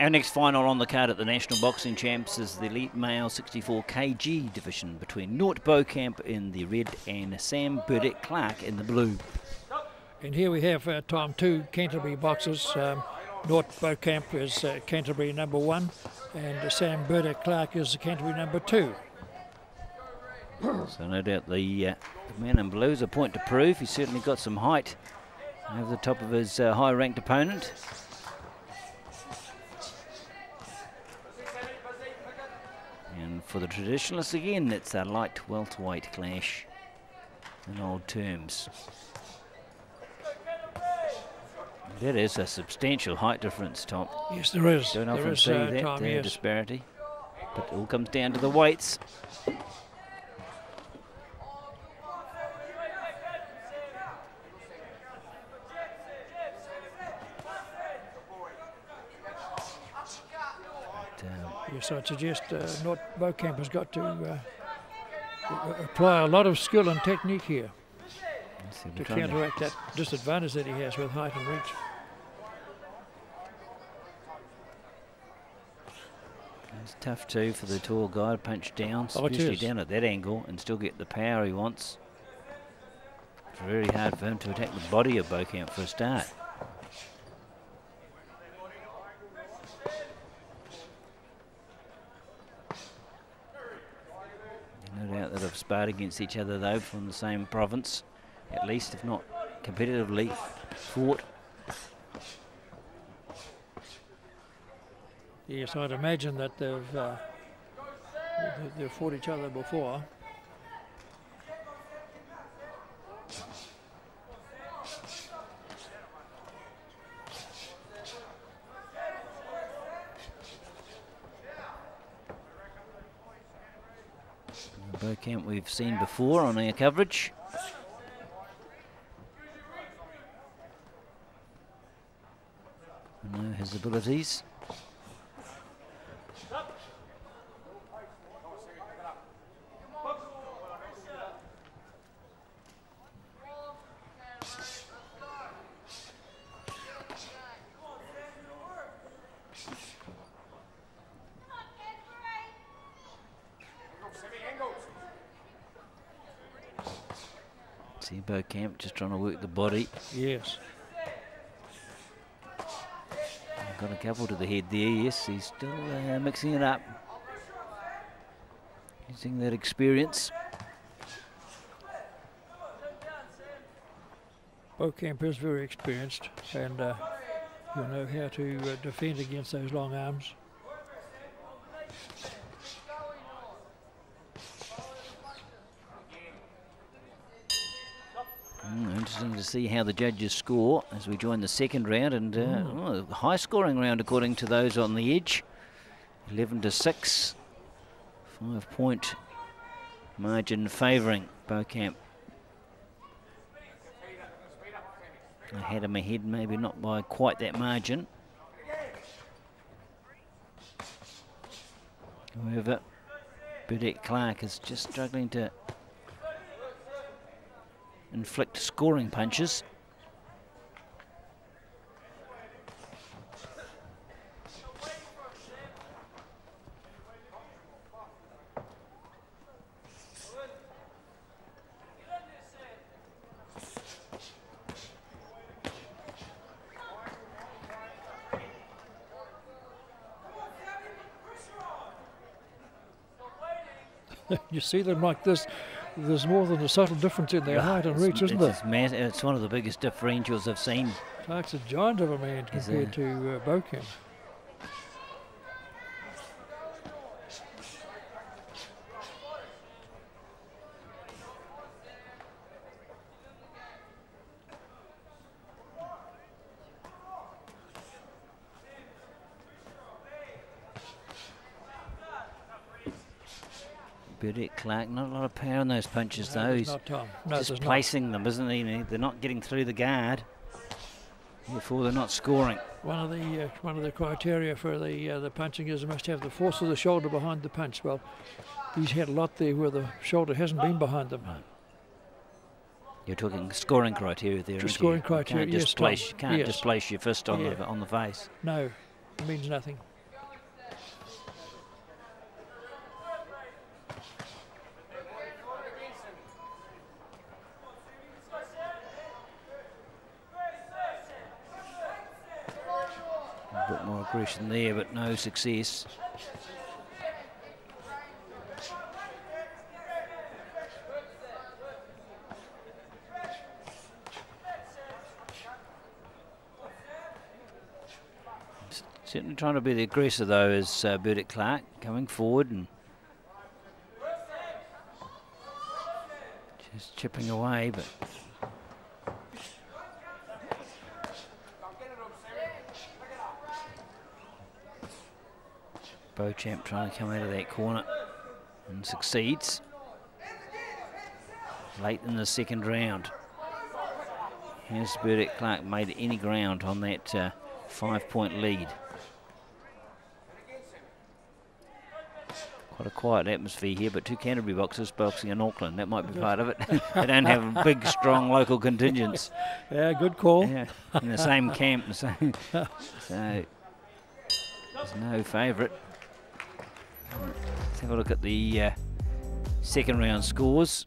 Our next final on the card at the National Boxing Champs is the Elite Male 64 kg division between Nort Beaucamp in the red and Sam Burdett Clark in the blue. And here we have time 2 Canterbury boxers. Nort Beaucamp is Canterbury #1 and Sam Burdett Clark is Canterbury #2. So no doubt the man in blue is a point to prove. He's certainly got some height over the top of his high-ranked opponent. And for the traditionalists again, it's a light welterweight clash in old terms. That is a substantial height difference, Tom. Yes, there is. Don't often see that disparity. But it all comes down to the weights. Yes, I'd suggest Nort Beaucamp has got to apply a lot of skill and technique here to counteract that disadvantage that he has with height and reach. It's tough too for the tall guy to punch down, especially down at that angle, and still get the power he wants. It's very hard for him to attack the body of Beaucamp for a start. No doubt that have sparred against each other though from the same province, at least if not competitively fought. Yes, I'd imagine that they've fought each other before. Beaucamp we've seen before on our coverage. We know his abilities. See Beaucamp just trying to work the body. Yes. Got a couple to the head there, yes, he's still mixing it up. Using that experience. Beaucamp is very experienced and he'll know how to defend against those long arms. Interesting to see how the judges score as we join the second round, and high scoring round according to those on the edge. 11-6, 5-point margin favouring Beaucamp. I had him ahead, maybe not by quite that margin. However, Burdett Clark is just struggling to inflict scoring punches. You see them like this, there's more than a subtle difference in their height and reach, isn't there? It's one of the biggest differentials I've seen. Clark's a giant of a man compared to Beaucamp. Burdett Clark, not a lot of power in those punches though. He's just placing them, isn't he? They're not getting through the guard, therefore they're not scoring. One of the criteria for the punching is they must have the force of the shoulder behind the punch. Well, he's had a lot there where the shoulder hasn't been behind them. Right. You're talking scoring criteria there. Scoring criteria, you can't displace your fist on the face. No, it means nothing. A bit more aggression there, but no success. Certainly trying to be the aggressor though is Burdett Clark, coming forward and just chipping away, but Beauchamp trying to come out of that corner and succeeds late in the second round. Has Burdett Clark made any ground on that 5-point lead? Quite a quiet atmosphere here, but two Canterbury boxers boxing in Auckland. That might be part of it. They don't have big, strong local contingents. Yeah, good call. Yeah, in the same camp. So there's no favourite. Let's have a look at the second round scores.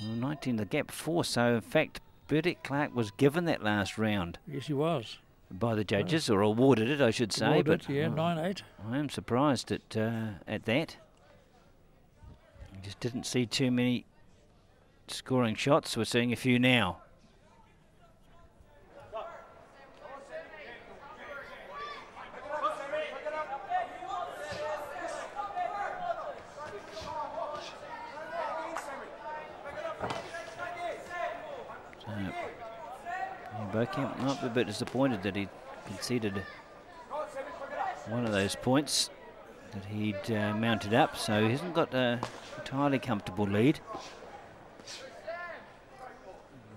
Well, 19 the gap 4, so in fact Burdett Clark was given that last round. Yes, he was. By the judges, or awarded it, I should say. Awarded, but yeah, 9-8. I am surprised at that. I just didn't see too many scoring shots. We're seeing a few now. Beauchamp might be a bit disappointed that he conceded one of those points that he'd mounted up, so he hasn't got a entirely comfortable lead.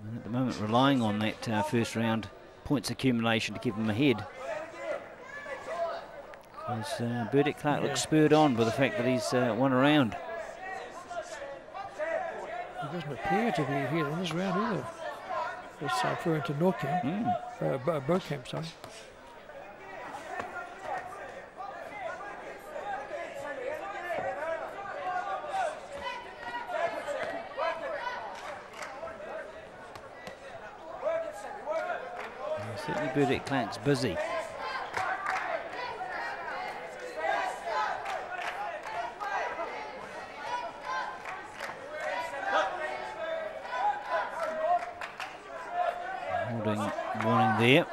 And at the moment relying on that first round points accumulation to keep him ahead. Because Burdett Clark looks spurred on by the fact that he's won a round. He doesn't appear to be ahead in this round either. It's referring to Norcamp, Beauchamp, sorry. Certainly Burdett Clark's busy. Warning there.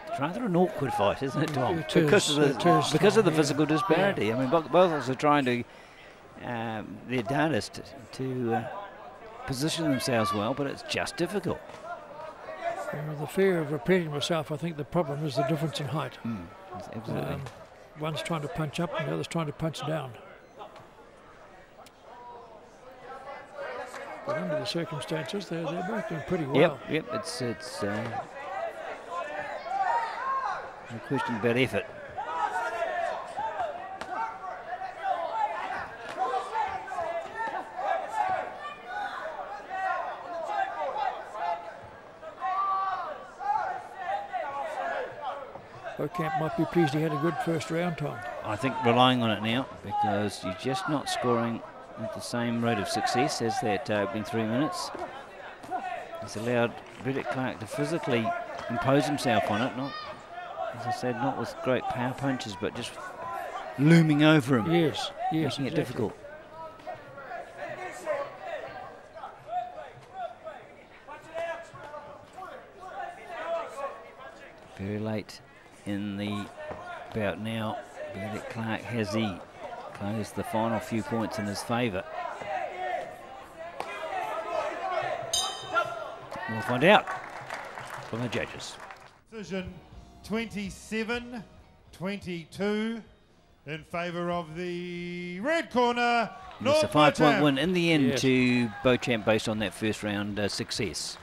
It's rather an awkward fight, isn't it, Tom? Because of the physical disparity. Yeah. I mean, both of us are trying to their darndest to position themselves well, but it's just difficult. The fear of repeating myself, I think the problem is the difference in height. Absolutely. One's trying to punch up and the other's trying to punch down. But under the circumstances, they're both doing pretty well. Yep. It's no question about effort. Beauchamp might be pleased he had a good first round time. I think relying on it now, because you're just not scoring at the same rate of success as that opening 3 minutes. It's allowed Burdett Clark to physically impose himself on it, not, as I said, not with great power punches, but just looming over him. Yes, making it difficult. Very late in the bout now. Burdett Clark, has he closed the final few points in his favour? We'll find out from the judges. Decision 27-22 in favour of the red corner. It's a 5-point win in the end to Beauchamp based on that first round success.